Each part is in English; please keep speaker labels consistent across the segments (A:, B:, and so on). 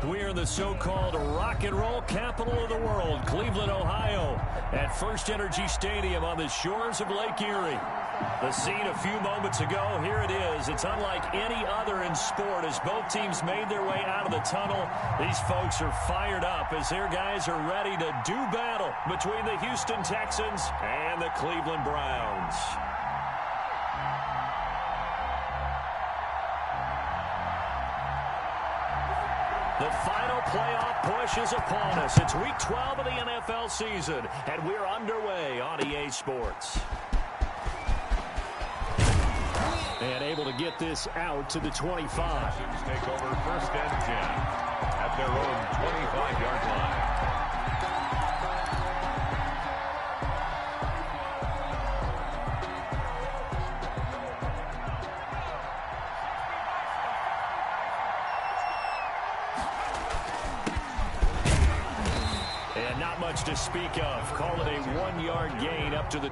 A: We're in the so-called rock and roll capital of the world, Cleveland, Ohio, at First Energy Stadium on the shores of Lake Erie. The scene a few moments ago, here it is. It's unlike any other in sport as both teams made their way out of the tunnel. These folks are fired up as their guys are ready to do battle between the Houston Texans and the Cleveland Browns. The final playoff push is upon us. It's Week 12 of the NFL season, and we're underway on EA Sports. And able to get this out to the 25.
B: Texans take over 1st and 10 at their own 25-yard line.
A: And not much to speak of. Call it a 1-yard gain up to the...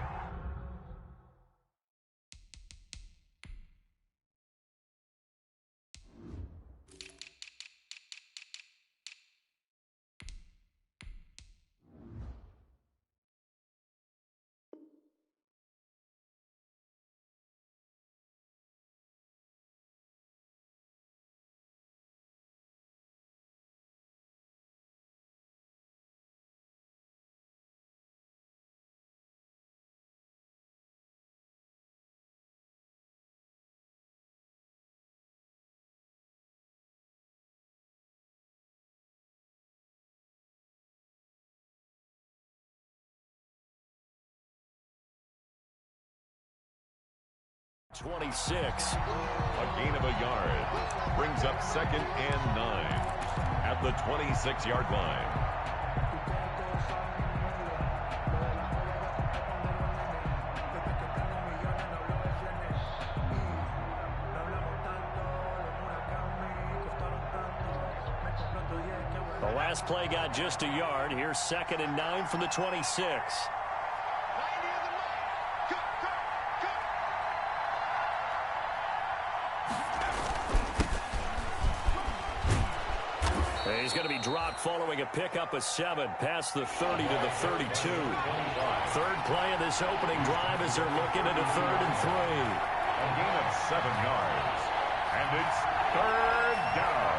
A: .26.
B: A gain of a yard brings up 2nd and 9 at the 26-yard line.
A: The last play got just a yard. Here's 2nd and 9 from the 26. He's going to be dropped following a pickup of 7 past the 30 to the 32. Third play of this opening drive as they're looking at a 3rd and 3.
B: A gain of 7 yards. And it's 3rd down.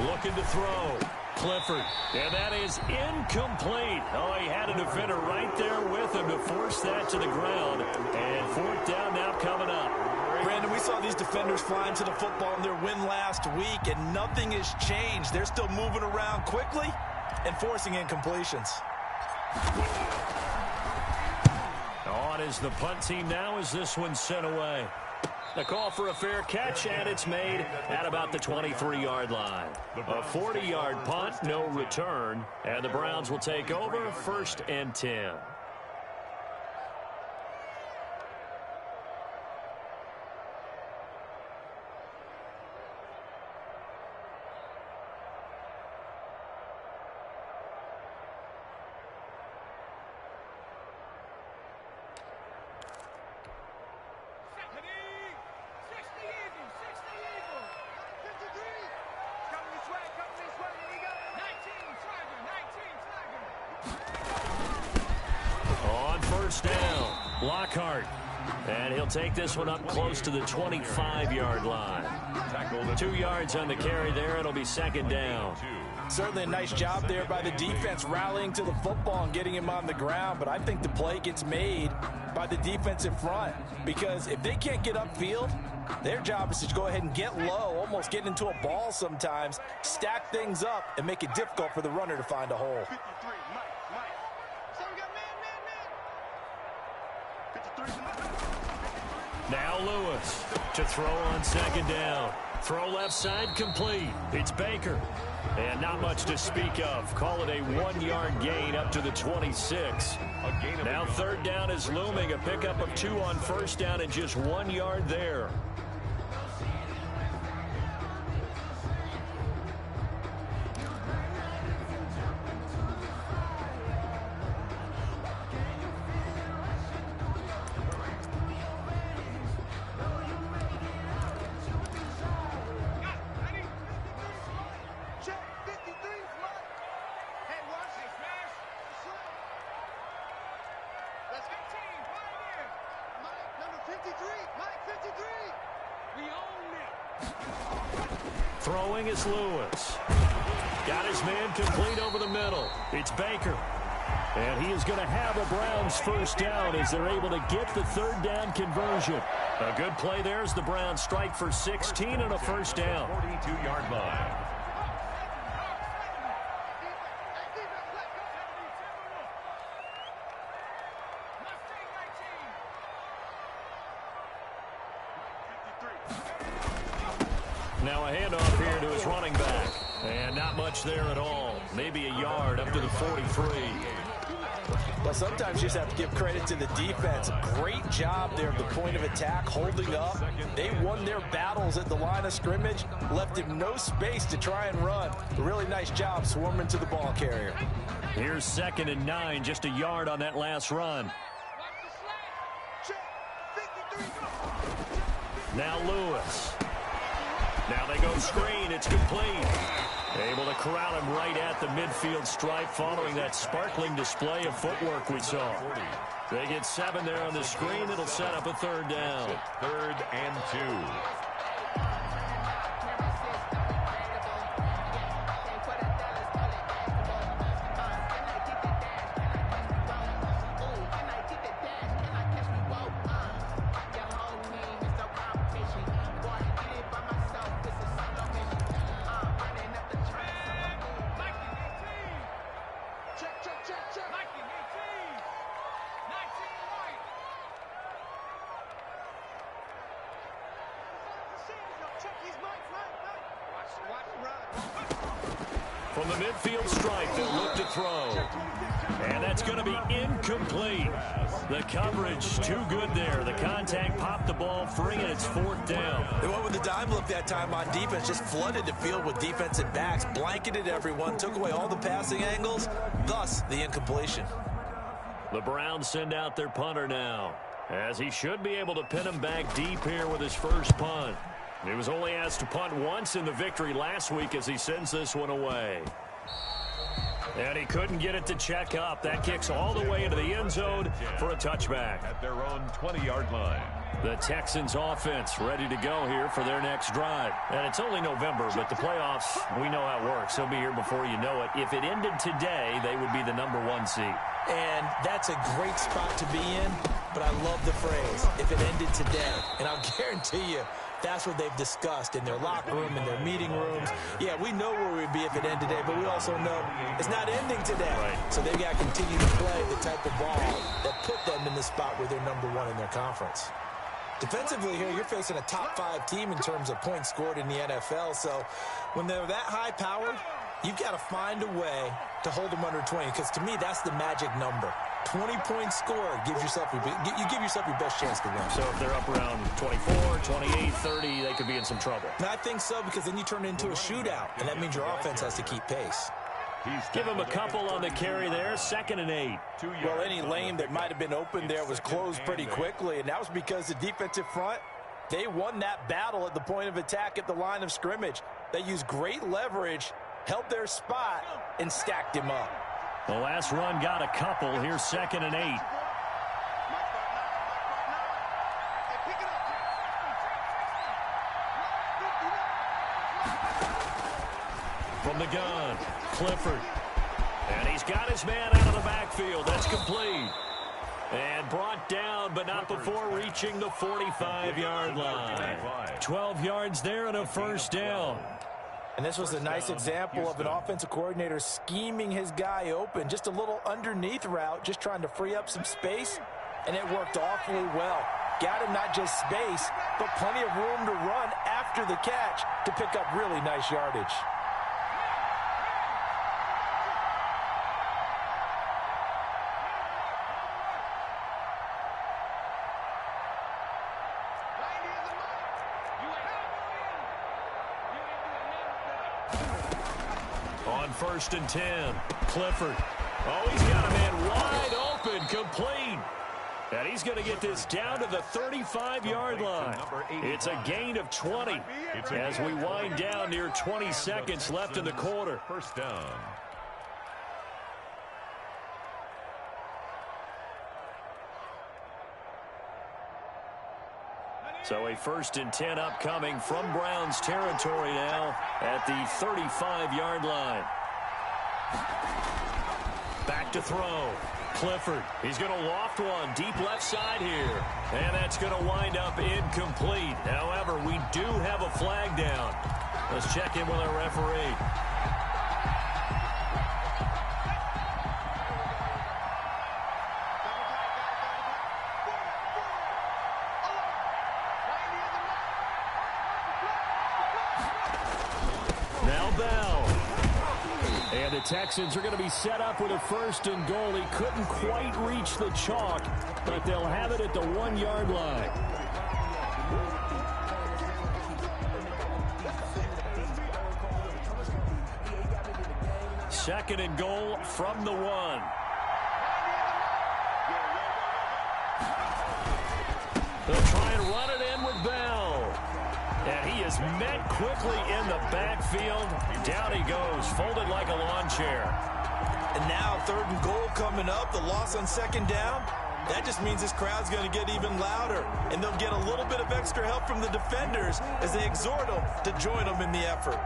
A: Looking to throw. Clifford. And that is incomplete. Oh, he had a defender right there with him to force that to the ground. And 4th down now coming up.
C: Brandon, we saw these defenders flying to the football in their win last week, and nothing has changed. They're still moving around quickly and forcing incompletions.
A: On is the punt team now as this one's sent away. The call for a fair catch, and it's made at about the 23-yard line. A 40-yard punt, no return, and the Browns will take over 1st and 10. Down. Lockhart. And he'll take this one up close to the 25-yard line. 2 yards on the carry there. It'll be 2nd down.
C: Certainly a nice job there by the defense rallying to the football and getting him on the ground. But I think the play gets made by the defensive front. Because if they can't get upfield, their job is to go ahead and get low, almost get into a ball sometimes, stack things up, and make it difficult for the runner to find a hole.
A: Now Lewis to throw on 2nd down. Throw left side complete. It's Baker. And not much to speak of. Call it a 1-yard gain up to the 26. Now 3rd down is looming. A pickup of 2 on 1st down and just 1 yard there. Throwing is Lewis. Got his man complete over the middle. It's Baker. And he is going to have a Browns first down as they're able to get the third down conversion. A good play there as the Browns strike for 16 and a first down.
B: 42-yard line.
A: Now a handoff here to his running back. And not much there at all. Maybe a yard up to the 43.
C: Well, sometimes you just have to give credit to the defense. Great job there at the point of attack, holding up. They won their battles at the line of scrimmage, left him no space to try and run. A really nice job swarming to the ball carrier.
A: Here's 2nd and 9, just a yard on that last run. Now Lewis. Now they go screen. It's complete. Able to corral him right at the midfield stripe following that sparkling display of footwork we saw. They get 7 there on the screen. It'll set up a third down.
B: 3rd and 2.
A: From the midfield stripe, they'll look to throw. And that's going to be incomplete. The coverage too good there. The contact popped the ball free, and it's 4th down.
C: They went with the dime look that time on defense, just flooded the field with defensive backs, blanketed everyone, took away all the passing angles, thus the incompletion.
A: The Browns send out their punter now, as he should be able to pin him back deep here with his first punt. He was only asked to punt once in the victory last week as he sends this one away. And he couldn't get it to check up. That kicks all the way into the end zone for a touchback.
B: At their own 20-yard line.
A: The Texans offense ready to go here for their next drive. And it's only November, but the playoffs, we know how it works. They'll be here before you know it. If it ended today, they would be the #1 seed.
C: And that's a great spot to be in, but I love the phrase, if it ended today. And I'll guarantee you, that's what they've discussed in their locker room, in their meeting rooms. Yeah, we know where we'd be if it ended today, but we also know it's not ending today.
A: Right.
C: So they've got to continue to play the type of ball that put them in the spot where they're #1 in their conference. Defensively here, you're facing a top-5 team in terms of points scored in the NFL. So when they're that high-powered, you've got to find a way to hold them under 20, because to me, that's the magic number. 20 points scored gives yourself you give yourself your best chance to win.
A: So if they're up around 24, 28, 30, they could be in some trouble.
C: And I think so, because then you turn it into a shootout, and that means your offense has to keep pace.
A: Give him a couple on the carry there. 2nd and 8.
C: Well, any lane that might have been open there was closed pretty quickly, and that was because the defensive front, they won that battle at the point of attack at the line of scrimmage. They used great leverage, held their spot, and stacked him up.
A: The last run got a couple. Here's 2nd and 8. From the gun, Clifford. And he's got his man out of the backfield. That's complete. And brought down, but not before reaching the 45-yard line. 12 yards there and a first down.
C: And this was a nice example of an offensive coordinator scheming his guy open. Just a little underneath route, just trying to free up some space, and it worked awfully well. Got him not just space, but plenty of room to run after the catch to pick up really nice yardage.
A: On 1st and 10, Clifford. Oh, he's got a man wide open, complete. And he's going to get this down to the 35-yard line. It's a gain of 20 as we wind down near 20 seconds left in the quarter.
B: First down.
A: So a 1st and 10 upcoming from Browns territory now at the 35-yard line. Back to throw. Clifford, he's going to loft one deep left side here. And that's going to wind up incomplete. However, we do have a flag down. Let's check in with our referee. The Texans are going to be set up with a 1st and goal. He couldn't quite reach the chalk, but they'll have it at the 1-yard line. Second and goal from the 1. They'll try and run it in with Bell. And he is met quickly in the backfield. Down he goes, folded like a lawn chair.
C: And now 3rd and goal coming up. The loss on 2nd down. That just means this crowd's going to get even louder. And they'll get a little bit of extra help from the defenders as they exhort them to join them in the effort.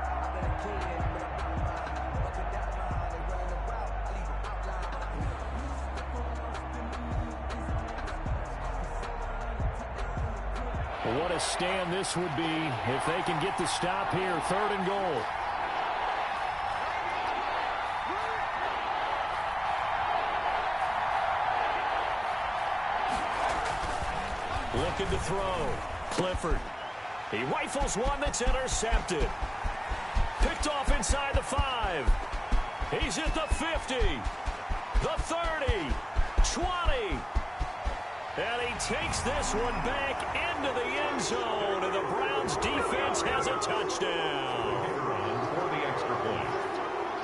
A: What a stand this would be if they can get the stop here. 3rd and goal. Looking to throw. Clifford. He rifles one that's intercepted. Picked off inside the 5. He's at the 50. The 30. 20. And he takes this one back into the end zone, and the Browns defense has a touchdown.
B: For the extra point.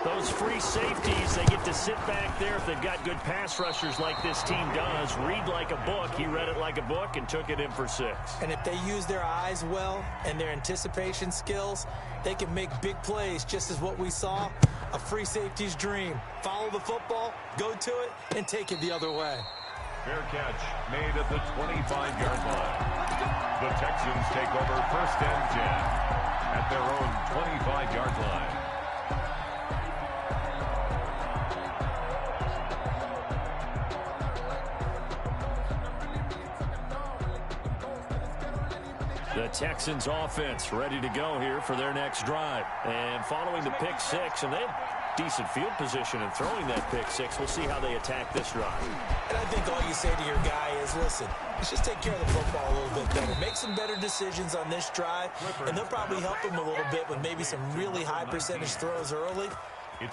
A: Those free safeties, they get to sit back there if they've got good pass rushers like this team does. Read like a book. He read it like a book and took it in for 6.
C: And if they use their eyes well and their anticipation skills, they can make big plays, just as what we saw. A free safety's dream. Follow the football, go to it, and take it the other way.
B: Fair catch made at the 25-yard line. The Texans take over 1st and 10 at their own 25-yard line.
A: The Texans offense ready to go here for their next drive. And following the pick 6, and they have decent field position in throwing that pick 6. We'll see how they attack this drive.
C: And I think all you say to your guy is, listen, let's just take care of the football a little bit better. Make some better decisions on this drive, and they'll probably help him a little bit with maybe some really high percentage throws early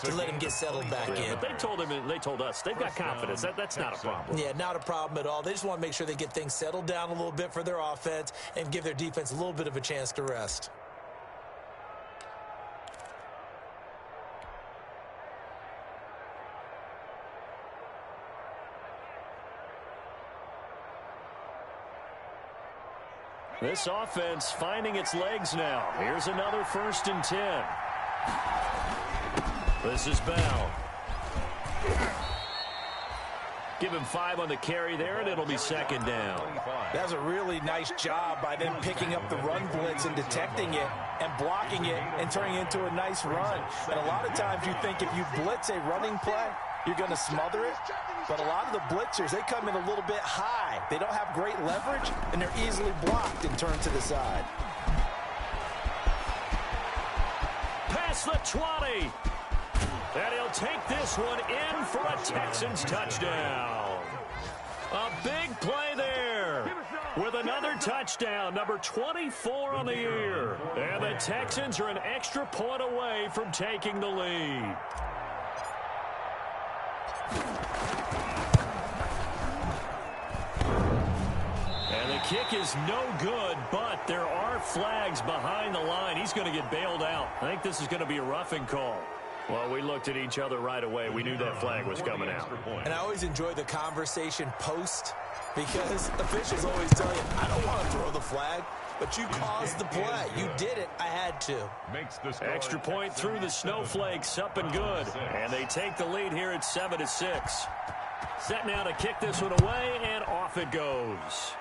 C: to let him get settled back in.
A: But they told him, and they told us, they've got confidence. That's not a problem.
C: Yeah, not a problem at all. They just want to make sure they get things settled down a little bit for their offense and give their defense a little bit of a chance to rest.
A: This offense finding its legs now. Here's another 1st and 10. This is Bell. Give him 5 on the carry there, and it'll be 2nd down.
C: That was a really nice job by them picking up the run blitz and detecting it and blocking it and turning it into a nice run. And a lot of times you think if you blitz a running play, you're going to smother it. But a lot of the blitzers, they come in a little bit high. They don't have great leverage, and they're easily blocked and turned to the side.
A: Past the 20. And he'll take this one in for a Texans touchdown. A big play there with another touchdown, number 24 on the year. And the Texans are an extra point away from taking the lead. And the kick is no good, but there are flags behind the line. He's going to get bailed out. I think this is going to be a roughing call. Well, we looked at each other right away. We knew that flag was coming out.
C: And I always enjoy the conversation post because officials always tell you, I don't want to throw the flag, but you caused the play. You did it. I had to.
A: Extra point through the snowflakes, up and good. And they take the lead here at 7-6. Set now to kick this one away, and off it goes.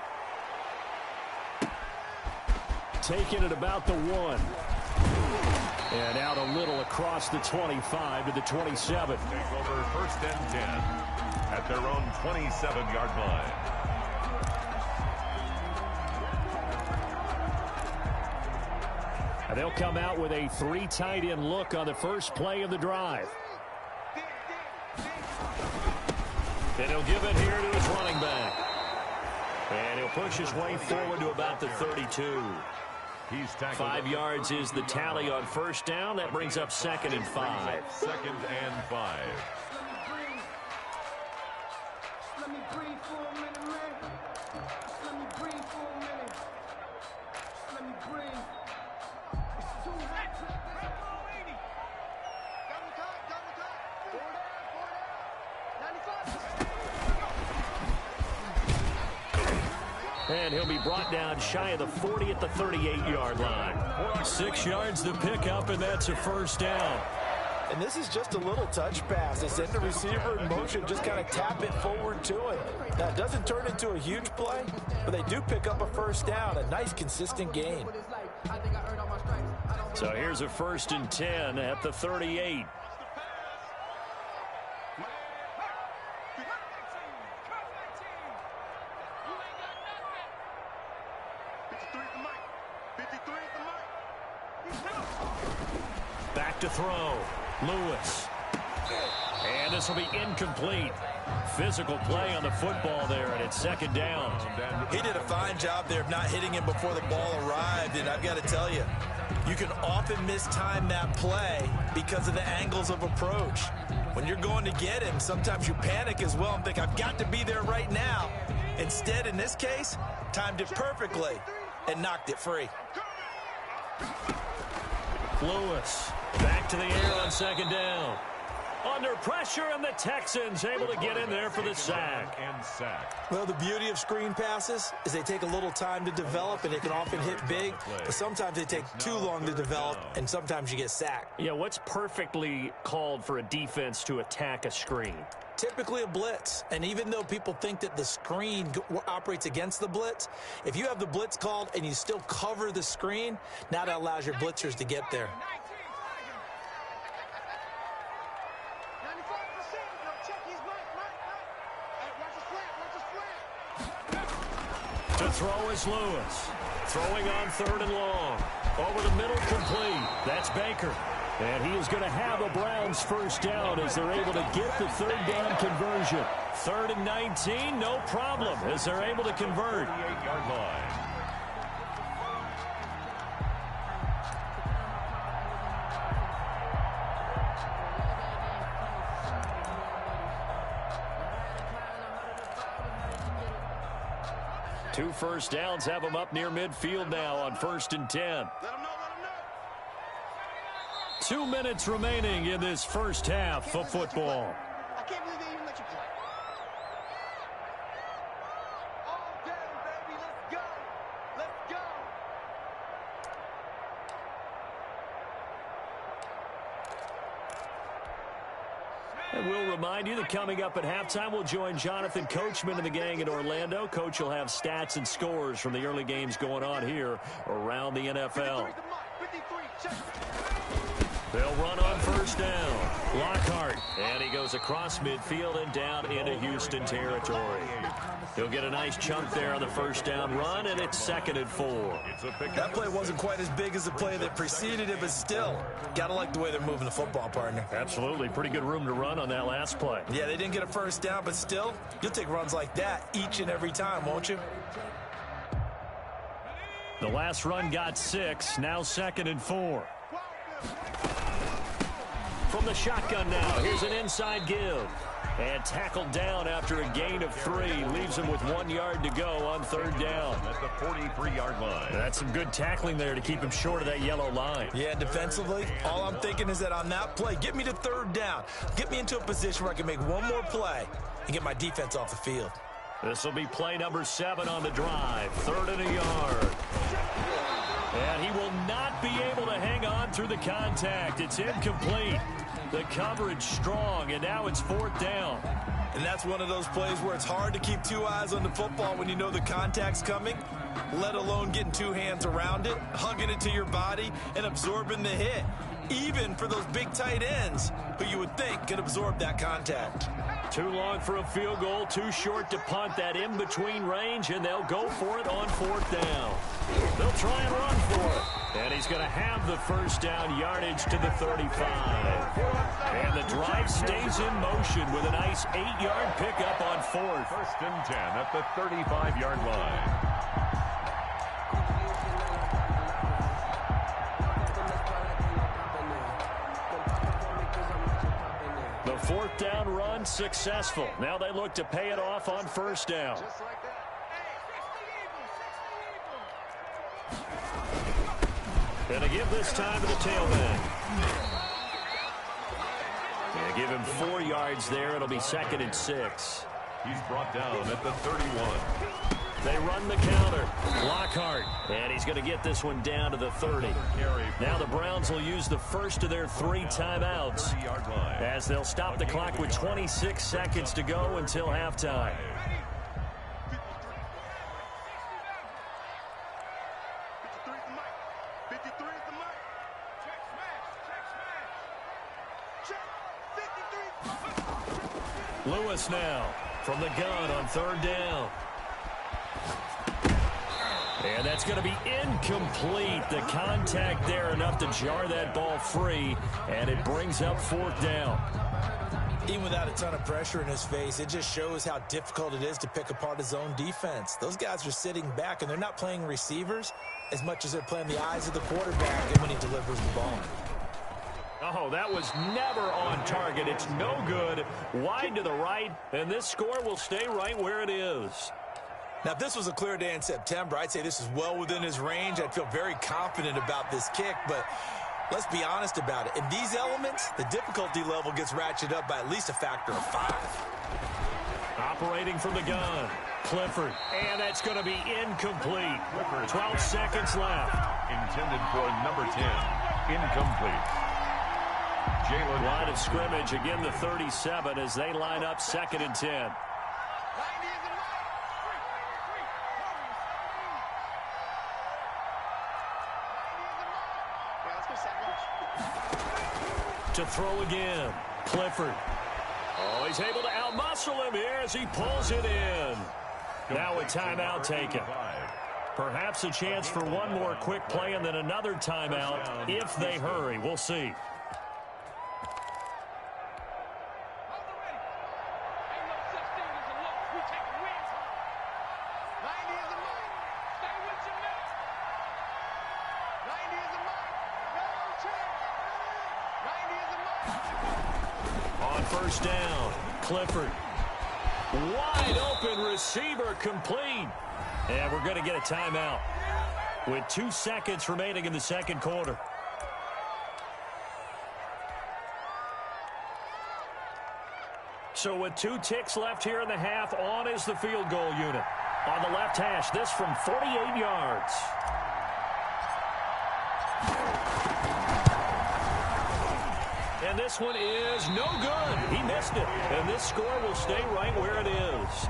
A: taken at about the 1. And out a little across the 25 to the 27.
B: Take over first and 10 at their own 27-yard line.
A: And they'll come out with a 3 tight end look on the first play of the drive. And he'll give it here to his running back. And he'll push his way forward to about the 32.
B: He's tackled.
A: 5 yards is the tally on first down. That brings up 2nd and 5.
B: 2nd and 5.
D: Let me breathe for a minute, man. Let me breathe for a minute. Let me breathe. It's too hot. Double time. 95.
A: And he'll be brought down shy of the 40 at the 38-yard line. 6 yards to pick up, and that's a first down.
C: And this is just a little touch pass. They send the receiver in motion, just kind of tap it forward to it. Now, it doesn't turn into a huge play, but they do pick up a first down, a nice, consistent gain.
A: So here's a 1st and 10 at the 38. Back to throw. Lewis. And this will be incomplete. Physical play on the football there, and it's 2nd down.
C: He did a fine job there of not hitting him before the ball arrived, and I've got to tell you, you can often mistime that play because of the angles of approach. When you're going to get him, sometimes you panic as well and think, I've got to be there right now. Instead, in this case, timed it perfectly and knocked it free.
A: Lewis back to the air on 2nd down. Under pressure, and the Texans able to get in there for the sack.
C: Well, the beauty of screen passes is they take a little time to develop, and they can often hit big, but sometimes they take too long to develop, and sometimes you get sacked.
A: Yeah, what's perfectly called for a defense to attack a screen?
C: Typically a blitz, and even though people think that the screen operates against the blitz, if you have the blitz called and you still cover the screen, now that allows your blitzers to get there.
A: To throw is Lewis. Throwing on 3rd and long. Over the middle, complete. That's Baker. And he is going to have a Browns first down as they're able to get the 3rd down conversion. 3rd and 19, no problem, as they're able to convert.
B: 38-yard line.
A: Two first downs have them up near midfield now on 1st and 10. 2 minutes remaining in this first half of football.
D: I can't believe they even let you play. All day, baby. Let's go. Let's go.
A: And we'll remind you that coming up at halftime, we'll join Jonathan Coachman and the gang in Orlando. Coach will have stats and scores from the early games going on here around the NFL.
D: 53, check.
A: They'll run on first down. Lockhart. And he goes across midfield and down into Houston territory. He'll get a nice chunk there on the first down run, and it's 2nd and 4.
C: That play wasn't quite as big as the play that preceded it, but still, gotta like the way they're moving the football, partner.
A: Absolutely. Pretty good room to run on that last play.
C: Yeah, they didn't get a first down, but still, you'll take runs like that each and every time, won't you?
A: The last run got 6. Now 2nd and 4. From the shotgun now, here's an inside give. And tackled down after a gain of 3. Leaves him with 1 yard to go on 3rd down.
B: At the 43-yard line.
A: That's some good tackling there to keep him short of that yellow line.
C: Yeah, defensively, all I'm thinking is that on that play, get me to 3rd down. Get me into a position where I can make one more play and get my defense off the field.
A: This will be play number 7 on the drive. 3rd and a yard. And he will not be able to hang on through the contact. It's incomplete. The coverage strong, and now it's 4th down.
C: And that's one of those plays where it's hard to keep two eyes on the football when you know the contact's coming, let alone getting two hands around it, hugging it to your body, and absorbing the hit, even for those big tight ends who you would think could absorb that contact.
A: Too long for a field goal, too short to punt that in-between range, and they'll go for it on 4th down. They'll try and run for it. And he's going to have the first down yardage to the 35. And the drive stays in motion with a nice 8-yard pickup on 4th.
B: 1st and 10 at the 35-yard line.
A: The 4th down run successful. Now they look to pay it off on 1st down. And to give this time to the tailback. Yeah, give him 4 yards there. It'll be 2nd and 6.
B: He's brought down at the 31.
A: They run the counter. Lockhart. And he's going to get this one down to the 30. Now the Browns will use the first of their 3 timeouts as they'll stop the clock with 26 seconds to go until halftime. Lewis now from the gun on 3rd down. And that's going to be incomplete. The contact there enough to jar that ball free, and it brings up 4th down.
C: Even without a ton of pressure in his face, it just shows how difficult it is to pick apart his own defense. Those guys are sitting back, and they're not playing receivers as much as they're playing the eyes of the quarterback and when he delivers the ball.
A: Oh, that was never on target. It's no good. Wide to the right, and this score will stay right where it is.
C: Now, if this was a clear day in September, I'd say this is well within his range. I'd feel very confident about this kick, but let's be honest about it. In these elements, the difficulty level gets ratcheted up by at least a factor of 5.
A: Operating from the gun, Clifford, and that's going to be incomplete. 12 seconds left.
B: Intended for number 10. Incomplete.
A: Line of scrimmage, again the 37 as they line up 2nd and 10. To throw again, Clifford. Oh, he's able to outmuscle him here as he pulls it in. Now a timeout taken. Perhaps a chance for one more quick play and then another timeout if they hurry. We'll see. On 1st down, Clifford. Wide open receiver complete. And we're going to get a timeout with 2 seconds remaining in the 2nd quarter. So with 2 ticks left here in the half, on is the field goal unit. On the left hash, this from 48 yards. And this one is no good. He missed it. And this score will stay right where it is.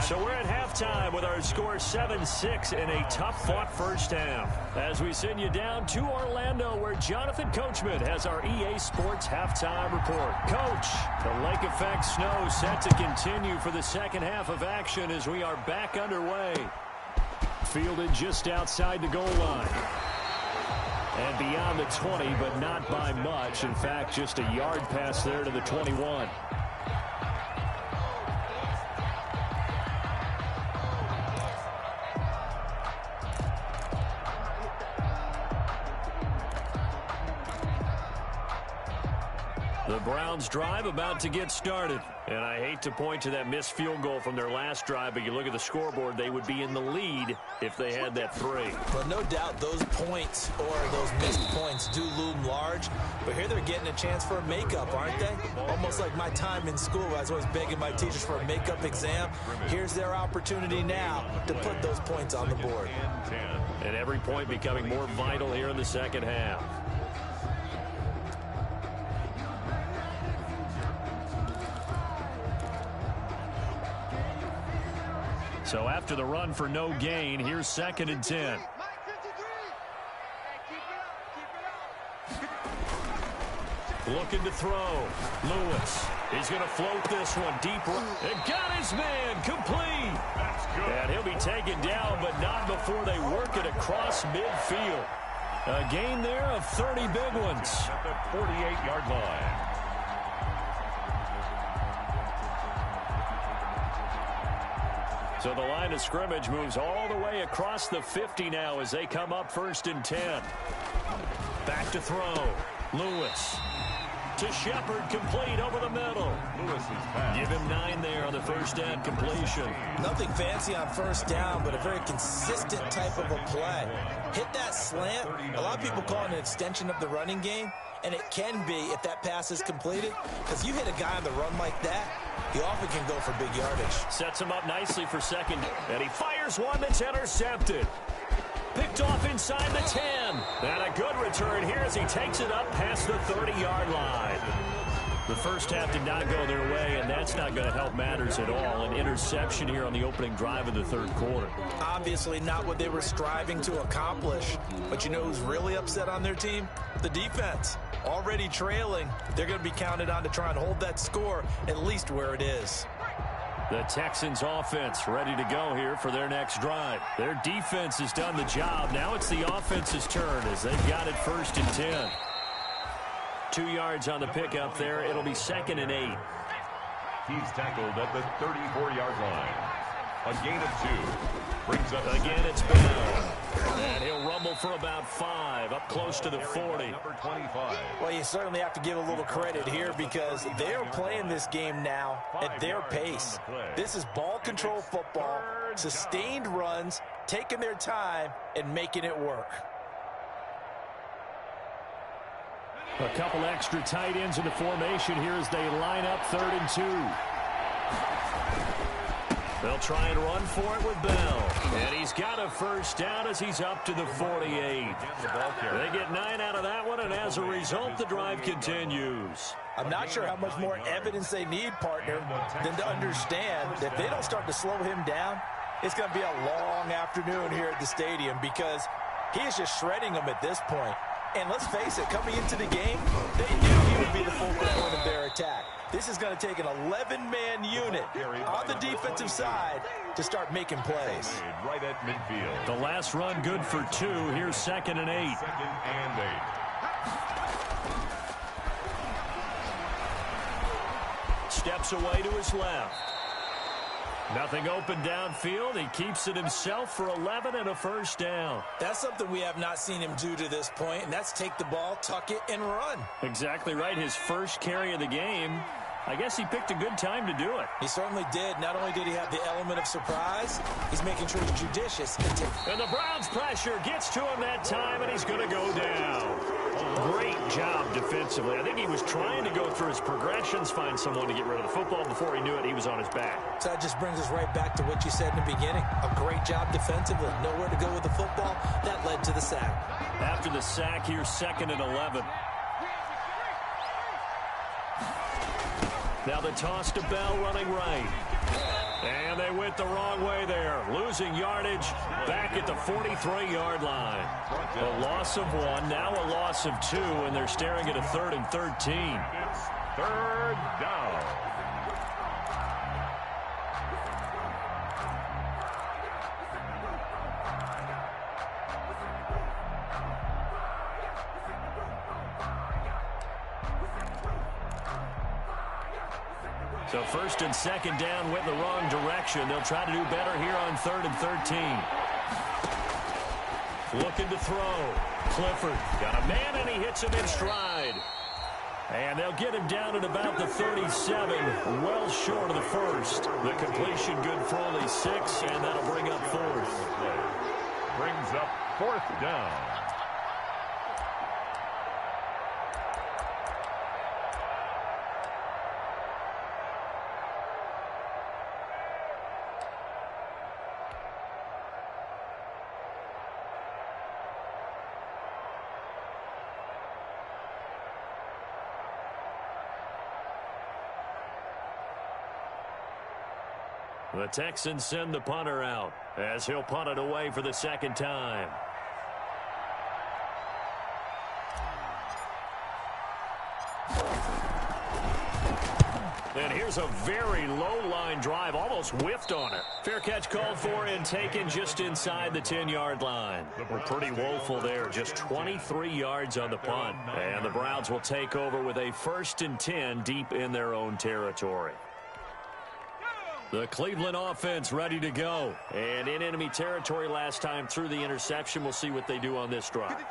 A: So we're at halftime with our score 7-6 in a tough-fought first half. As we send you down to Orlando, where Jonathan Coachman has our EA Sports halftime report. Coach, the lake effect snow set to continue for the second half of action as we are back underway. Fielded just outside the goal line. And beyond the 20, but not by much. In fact, just a yard pass there to the 21. The Browns drive about to get started. And I hate to point to that missed field goal from their last drive, but you look at the scoreboard, they would be in the lead if they had that 3.
C: Well, no doubt those points or those missed points do loom large, but here they're getting a chance for a makeup, aren't they? Almost like my time in school. I was always begging my teachers for a makeup exam. Here's their opportunity now to put those points on the board.
A: And every point becoming more vital here in the second half. So after the run for no gain, here's 2nd and 10. Looking to throw. Lewis. He's going to float this one deep. And got his man complete.
B: That's good.
A: And he'll be taken down, but not before they work it across midfield. A gain there of 30 big ones.
B: At the 48-yard line.
A: So the line of scrimmage moves all the way across the 50 now as they come up 1st and 10. Back to throw. Lewis. To Shepard, complete over the middle.
B: Lewis's pass.
A: Give him 9 there on the first down completion.
C: Nothing fancy on first down, but a very consistent type of a play. Hit that slant. A lot of people call it an extension of the running game, and it can be if that pass is completed, because you hit a guy on the run like that, he often can go for big yardage.
A: Sets him up nicely for 2nd, and he fires one that's intercepted. Picked off inside the 10. And a good return here as he takes it up past the 30-yard line. The first half did not go their way, and that's not going to help matters at all. An interception here on the opening drive of the 3rd quarter.
C: Obviously not what they were striving to accomplish. But you know who's really upset on their team? The defense. Already trailing. They're going to be counted on to try and hold that score at least where it is.
A: The Texans offense ready to go here for their next drive. Their defense has done the job. Now it's the offense's turn as they've got it 1st and 10. 2 yards on the pickup there. It'll be 2nd and 8.
B: He's tackled at the 34-yard line. A gain of 2. Brings up
A: Again, it's Bell. And he'll rumble for about 5, up close to the 40.
B: number 25.
C: Well, you certainly have to give a little credit here because they're playing this game now at their pace. This is ball control football, sustained runs, taking their time, and making it work.
A: A couple extra tight ends in the formation here as they line up 3rd and 2. They'll try and run for it with Bell. And he's got a first down as he's up to the 48. They get 9 out of that one, and as a result, the drive continues.
C: I'm not sure how much more evidence they need, partner, than to understand that if they don't start to slow him down, it's going to be a long afternoon here at the stadium because he is just shredding them at this point. And let's face it, coming into the game, they knew he would be the focal point of their attack. This is going to take an 11-man unit on the defensive side to start making plays.
B: Right at midfield.
A: The last run good for 2. Here's 2nd and 8.
B: 2nd and 8.
A: Steps away to his left. Nothing open downfield. He keeps it himself for 11 and a first down.
C: That's something we have not seen him do to this point, and that's take the ball, tuck it, and run.
A: Exactly right. His first carry of the game. I guess he picked a good time to do it.
C: He certainly did. Not only did he have the element of surprise, he's making sure he's judicious.
A: And the Browns' pressure gets to him that time, and he's going to go down. Great job defensively. I think he was trying to go through his progressions, find someone to get rid of the football. Before he knew it, he was on his back.
C: So that just brings us right back to what you said in the beginning. A great job defensively. Nowhere to go with the football. That led to the sack.
A: After the sack, here's 2nd and 11. Now the toss to Bell running right. And they went the wrong way there. Losing yardage back at the 43-yard line. A loss of 1, now a loss of 2, and they're staring at a 3rd and 13.
B: It's 3rd down.
A: So 1st and 2nd down went the wrong direction. They'll try to do better here on 3rd and 13. Looking to throw. Clifford got a man, and he hits him in stride. And they'll get him down at about the 37, well short of the first. The completion good for only 6, and that'll bring up 4th.
B: Brings up 4th down.
A: The Texans send the punter out as he'll punt it away for the second time. And here's a very low-line drive, almost whiffed on it. Fair catch called for and taken just inside the 10-yard line. We're pretty woeful there, just 23 yards on the punt. And the Browns will take over with a 1st and 10 deep in their own territory. The Cleveland offense ready to go. And in enemy territory last time through the interception. We'll see what they do on this drive.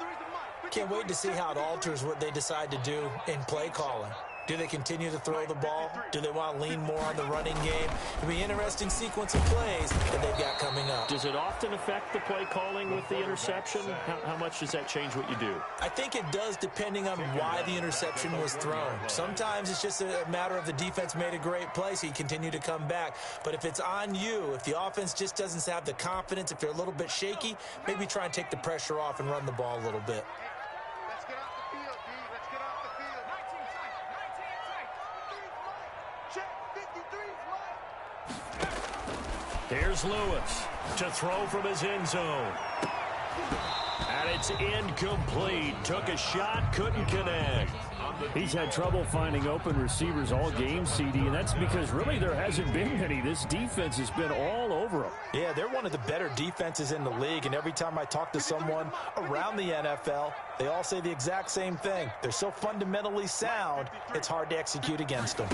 C: Can't wait to see how it alters what they decide to do in play calling. Do they continue to throw the ball? Do they want to lean more on the running game? It'll be an interesting sequence of plays that they've got coming up.
A: Does it often affect the play calling with the interception? How much does that change what you do?
C: I think it does, depending on why the interception was thrown. Sometimes it's just a matter of the defense made a great play, so you continue to come back. But if it's on you, if the offense just doesn't have the confidence, if they're a little bit shaky, maybe try and take the pressure off and run the ball a little bit.
A: Here's Lewis to throw from his end zone. And it's incomplete. Took a shot, couldn't connect.
E: He's had trouble finding open receivers all game, CD, and that's because really there hasn't been many. This defense has been all over him.
C: Yeah, they're one of the better defenses in the league, and every time I talk to someone around the NFL, they all say the exact same thing. They're so fundamentally sound, it's hard to execute against them.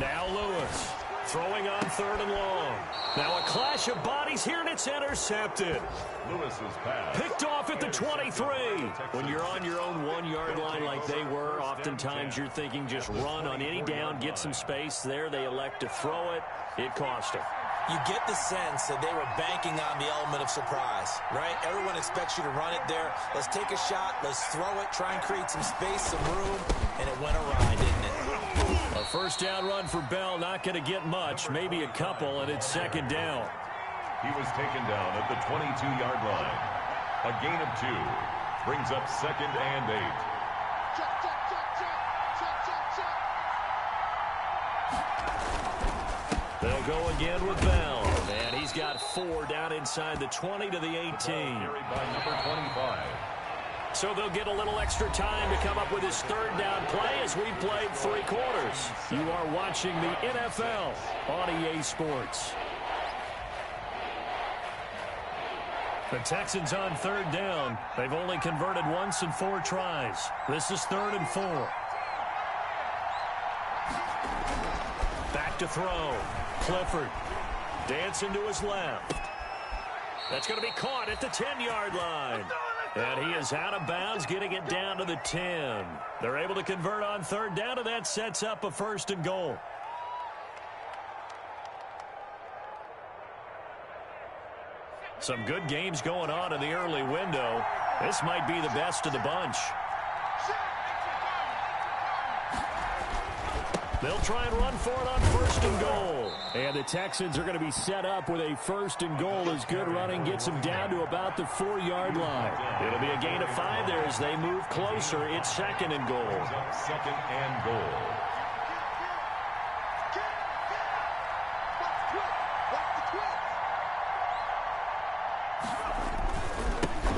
A: Now Lewis. Throwing on 3rd and long. Now a clash of bodies here, and it's intercepted.
B: Lewis's pass.
A: Picked off at the 23. When you're on your own 1-yard line like they were, oftentimes you're thinking just run on any down, get some space. There they elect to throw it. It cost them.
C: You get the sense that they were banking on the element of surprise, right? Everyone expects you to run it there. Let's take a shot. Let's throw it. Try and create some space, some room. And it went awry, didn't it?
A: A first down run for Bell. Not going to get much. Maybe a couple, and it's 2nd down.
B: He was taken down at the 22-yard line. A gain of 2. Brings up 2nd and 8.
A: They'll go again with Bell. And he's got 4 down inside the 20 to the 18.
B: Carried by number 25.
A: So they'll get a little extra time to come up with his 3rd down play as we played 3 quarters. You are watching the NFL on EA Sports. The Texans on 3rd down. They've only converted once in 4 tries. This is 3rd and 4. Back to throw. Clifford dancing to his left. That's going to be caught at the 10-yard line. And he is out of bounds, getting it down to the 10. They're able to convert on 3rd down, and that sets up a 1st and goal. Some good games going on in the early window. This might be the best of the bunch. They'll try and run for it on 1st and goal.
E: And the Texans are going to be set up with a 1st and goal as good running gets them down to about the 4-yard line.
A: It'll be a gain of 5 there as they move closer. It's 2nd and goal.
B: 2nd and goal.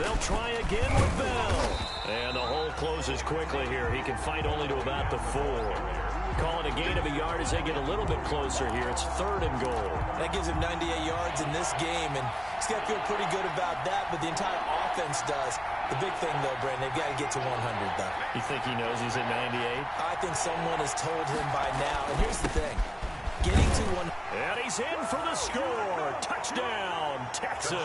A: They'll try again with Bell. And the hole closes quickly here. He can fight only to about the 4. Call it a gain of a yard as they get a little bit closer here. It's 3rd and goal.
C: That gives him 98 yards in this game, and he's got to feel pretty good about that, but the entire offense does. The big thing, though, Brandon, they've got to get to 100, though.
A: You think he knows he's at 98?
C: I think someone has told him by now. And here's the thing. Getting to 100.
A: And he's in for the score. Touchdown, Texans.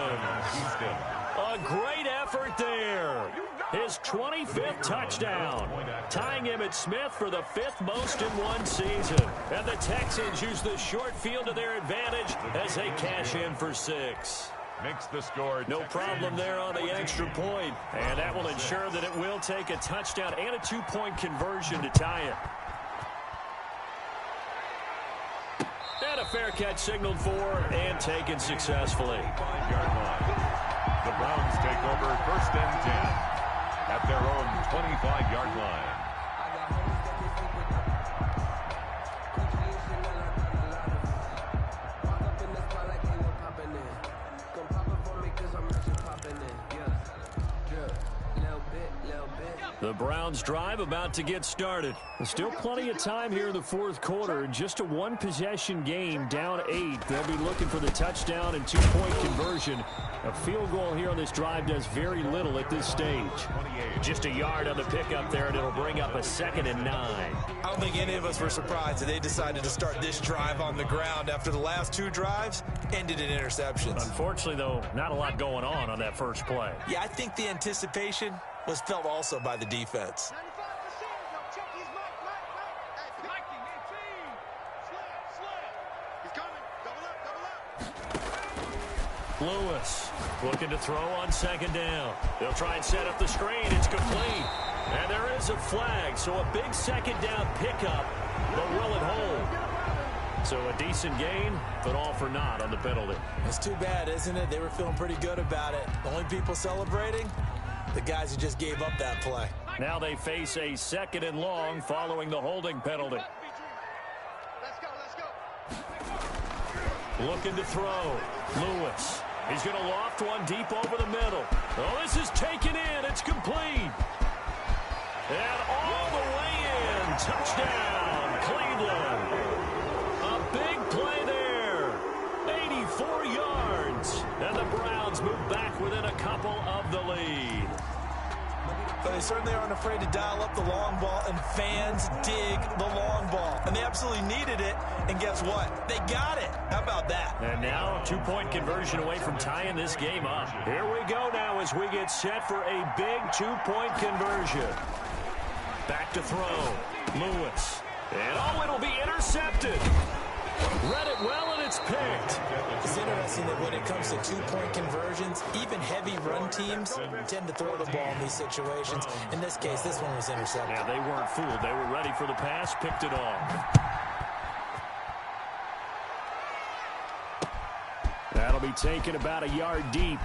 A: A great effort there. His 25th touchdown, tying him at Smith for the 5th most in one season. And the Texans use the short field to their advantage as they cash in for 6.
B: Makes the score.
A: No problem there on the extra point. And that will ensure that it will take a touchdown and a 2-point conversion to tie it. And a fair catch signaled for and taken successfully.
B: 5-yard line. The Browns take over 1st and 10 at their own 25-yard line.
A: The Browns drive about to get started.
E: There's still plenty of time here in the fourth quarter. Just a one-possession game, down 8. They'll be looking for the touchdown and two-point conversion. A field goal here on this drive does very little at this stage.
A: Just a yard on the pickup there, and it'll bring up a 2nd and 9.
C: I don't think any of us were surprised that they decided to start this drive on the ground after the last 2 drives ended in interceptions.
A: Unfortunately, though, not a lot going on that first play.
C: Yeah, I think the anticipation was felt also by the defense.
A: Lewis looking to throw on 2nd down. They'll try and set up the screen. It's complete. And there is a flag, so a big 2nd down pickup, but will it hold? So a decent gain, but all for naught on the penalty.
C: It's too bad, isn't it? They were feeling pretty good about it. The only people celebrating, the guys who just gave up that play.
A: Now they face a 2nd and long following the holding penalty. Looking to throw. Lewis. He's going to loft one deep over the middle. Oh, this is taken in. It's complete. And all the way in. Touchdown, Cleveland. A big play there. 84 yards. And the Browns move back within a couple of the lead.
C: But they certainly aren't afraid to dial up the long ball, and fans dig the long ball. And they absolutely needed it, and guess what? They got it. How about that?
A: And now, 2-point conversion away from tying this game up. Here we go now as we get set for a big 2-point conversion. Back to throw. Lewis. And it'll be intercepted. Read it well, and it's picked.
C: It's interesting that when it comes to 2-point conversions, even heavy run teams tend to throw the ball in these situations. In this case, this one was intercepted.
A: Yeah, they weren't fooled. They were ready for the pass, picked it off.
E: That'll be taken about a yard deep.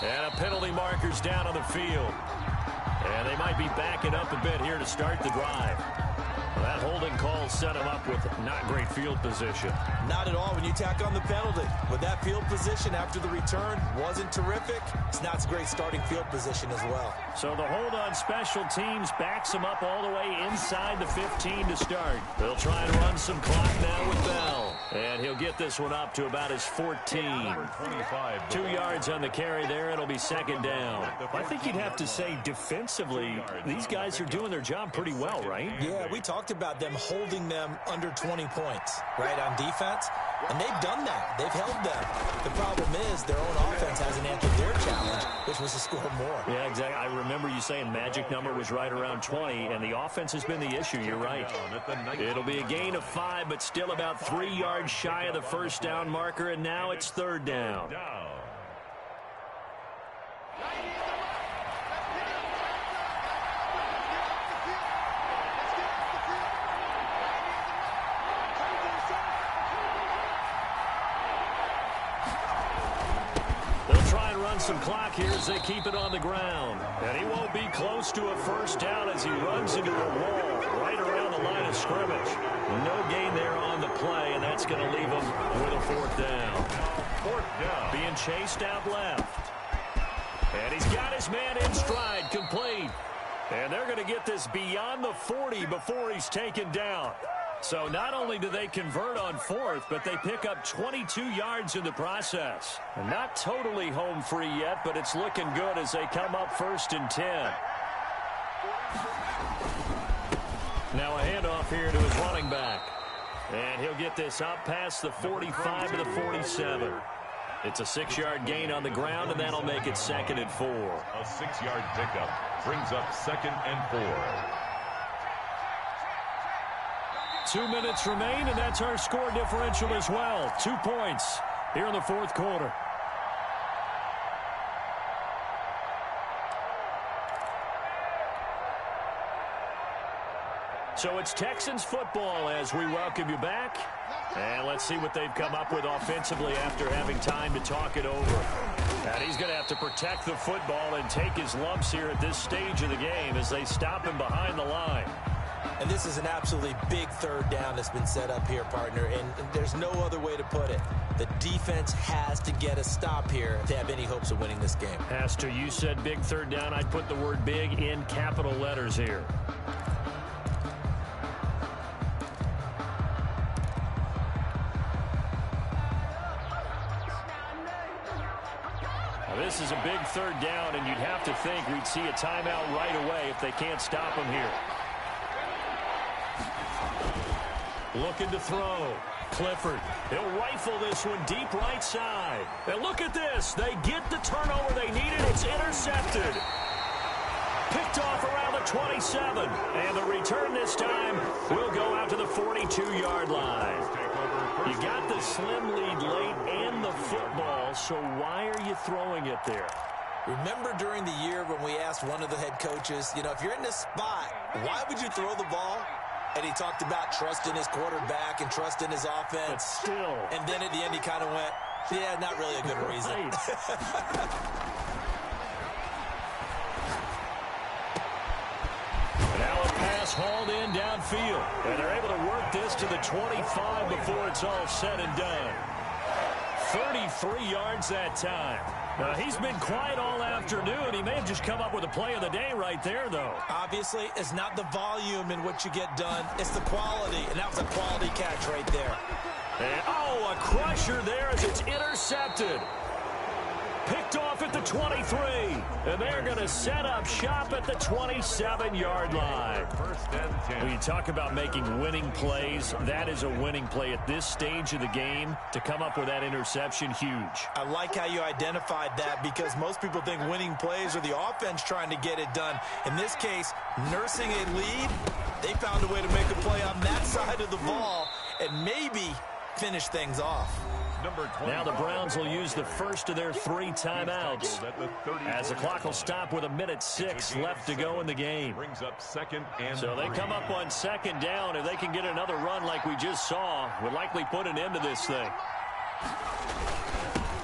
A: And a penalty marker's down on the field. And they might be backing up a bit here to start the drive. That holding call set him up with not great field position.
C: Not at all when you tack on the penalty. With that field position after the return wasn't terrific, it's not a great starting field position as well.
A: So the hold on special teams backs him up all the way inside the 15 to start. They'll try and run some clock now with Bell. And he'll get this one up to about his 14. 2 yards on the carry there. It'll be 2nd down.
E: I think you'd have to say defensively, these guys are doing their job pretty well, right?
C: Yeah, we talked about them holding them under 20 points, right, on defense. And they've done that. They've held them. The problem is their own offense hasn't answered their challenge, which was to score more.
A: Yeah, exactly. I remember you saying magic number was right around 20, and the offense has been the issue. You're right. It'll be a gain of 5, but still about 3 yards shy of the first down marker, and now it's 3rd down. Some clock here as they keep it on the ground. And he won't be close to a first down as he runs into a wall right around the line of scrimmage. No gain there on the play, and that's going to leave him with a 4th down. 4th down. Being chased out left. And he's got his man in stride, complete. And they're going to get this beyond the 40 before he's taken down. So not only do they convert on 4th, but they pick up 22 yards in the process. Not totally home free yet, but it's looking good as they come up 1st and 10. Now a handoff here to his running back. And he'll get this up past the 45 to the 47. It's a 6-yard gain on the ground, and that'll make it 2nd and 4.
B: A 6-yard pickup brings up 2nd and 4.
A: 2 minutes remain, and that's our score differential as well. 2 points here in the fourth quarter. So it's Texans football as we welcome you back. And let's see what they've come up with offensively after having time to talk it over. And he's going to have to protect the football and take his lumps here at this stage of the game as they stop him behind the line.
C: And this is an absolutely big third down that's been set up here, partner, and there's no other way to put it. The defense has to get a stop here if they have any hopes of winning this game.
E: Pastor, you said big third down. I'd put the word big in capital letters here. Now, this is a big third down, and you'd have to think we'd see a timeout right away if they can't stop him here. Looking to throw. Clifford, he'll rifle this one deep right side. And look at this. They get the turnover they needed. It's intercepted. Picked off around the 27. And the return this time will go out to the 42-yard line. You got the slim lead late and the football, so why are you throwing it there?
C: Remember during the year when we asked one of the head coaches, if you're in this spot, why would you throw the ball? And he talked about trusting his quarterback and trusting his offense.
E: But still.
C: And then at the end he kind of went, yeah, not really a good reason.
E: Now a pass hauled in downfield. And they're able to work this to the 25 before it's all said and done. 33 yards that time. Now, he's been quiet all afternoon. He may have just come up with a play of the day right there, though.
C: Obviously, it's not the volume in what you get done. It's the quality, and that was a quality catch right there.
E: And, a crusher there as it's intercepted. Picked off at the 23. And they're going to set up shop at the 27-yard line. When you talk about making winning plays, that is a winning play at this stage of the game. To come up with that interception, huge.
C: I like how you identified that because most people think winning plays are the offense trying to get it done. In this case, nursing a lead, they found a way to make a play on that side of the ball and maybe finish things off.
E: Now the Browns will use the first of their 3 timeouts as the clock will stop with 1:06 left to go in the game. So they come up on second down. If they can get another run like we just saw, would likely put an end to this thing.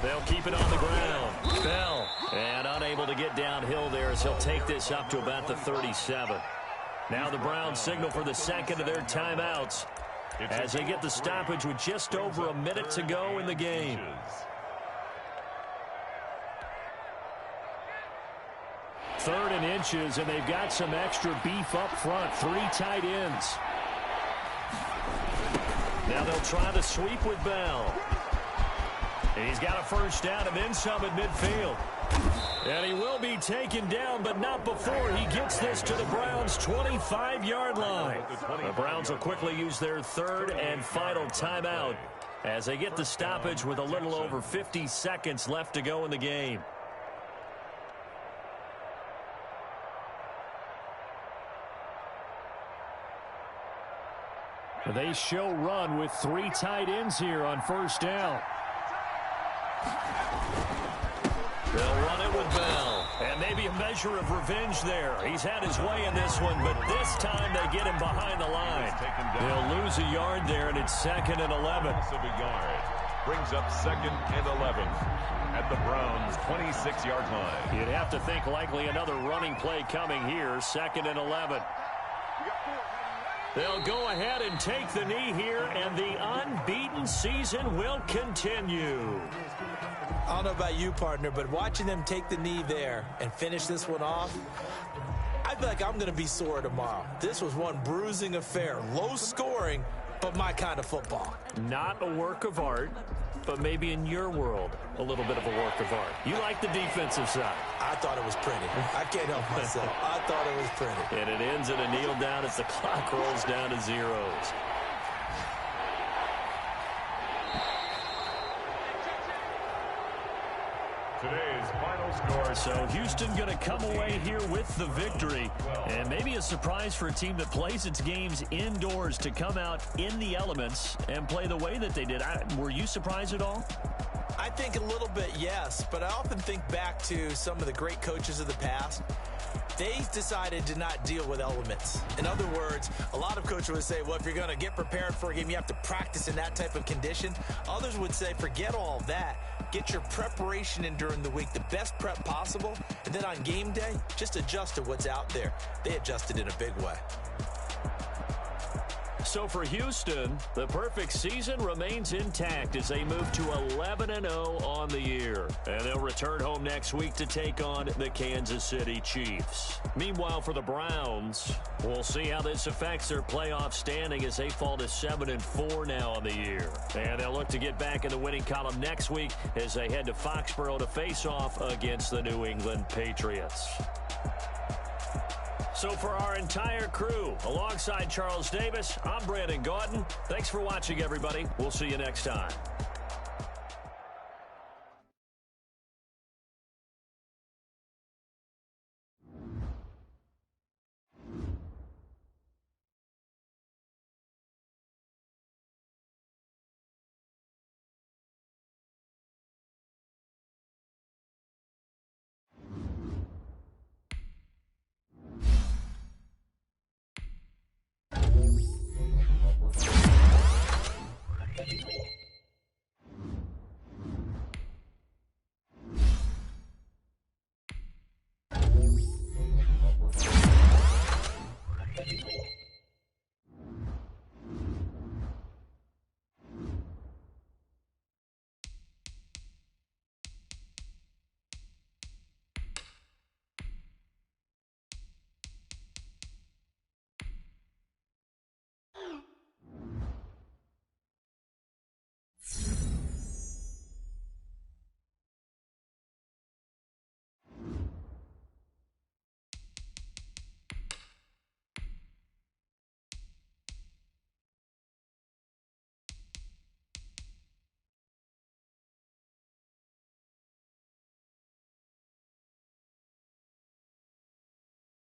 E: They'll keep it on the ground. Bell, and unable to get downhill there as he'll take this up to about the 37. Now the Browns signal for the second of their timeouts as they get the stoppage with just over a minute to go in the game. Third and inches, and they've got some extra beef up front. 3 tight ends. Now they'll try the sweep with Bell. And he's got a first down and then some at midfield. And he will be taken down, but not before he gets this to the Browns' 25-yard line. The Browns will quickly use their third and final timeout as they get the stoppage with a little over 50 seconds left to go in the game. They show run with 3 tight ends here on first down. They'll run it with Bell. And maybe a measure of revenge there. He's had his way in this one, but this time they get him behind the line. They'll lose a yard there, and it's 2nd and 11.
B: Brings up 2nd and 11 at the Browns' 26-yard line.
E: You'd have to think likely another running play coming here. 2nd and 11. They'll go ahead and take the knee here, and the unbeaten season will continue.
C: I don't know about you, partner, but watching them take the knee there and finish this one off, I feel like I'm going to be sore tomorrow. This was one bruising affair. Low scoring, but my kind of football.
E: Not a work of art, but maybe in your world, a little bit of a work of art. You like the defensive side.
C: I thought it was pretty. I can't help myself. I thought it was pretty.
E: And it ends in a kneel down as the clock rolls down to zeros.
B: Today's final score.
E: So Houston going to come away here with the victory. And maybe a surprise for a team that plays its games indoors to come out in the elements and play the way that they did. Were you surprised at all?
C: I think a little bit, yes. But I often think back to some of the great coaches of the past. They decided to not deal with elements. In other words, a lot of coaches would say, well, if you're going to get prepared for a game, you have to practice in that type of condition. Others would say, forget all of that. Get your preparation in during the week, the best prep possible. And then on game day, just adjust to what's out there. They adjusted in a big way.
A: So for Houston, the perfect season remains intact as they move to 11-0 on the year. And they'll return home next week to take on the Kansas City Chiefs. Meanwhile, for the Browns, we'll see how this affects their playoff standing as they fall to 7-4 now on the year. And they'll look to get back in the winning column next week as they head to Foxborough to face off against the New England Patriots. So for our entire crew, alongside Charles Davis, I'm Brandon Gaudin. Thanks for watching, everybody. We'll see you next time.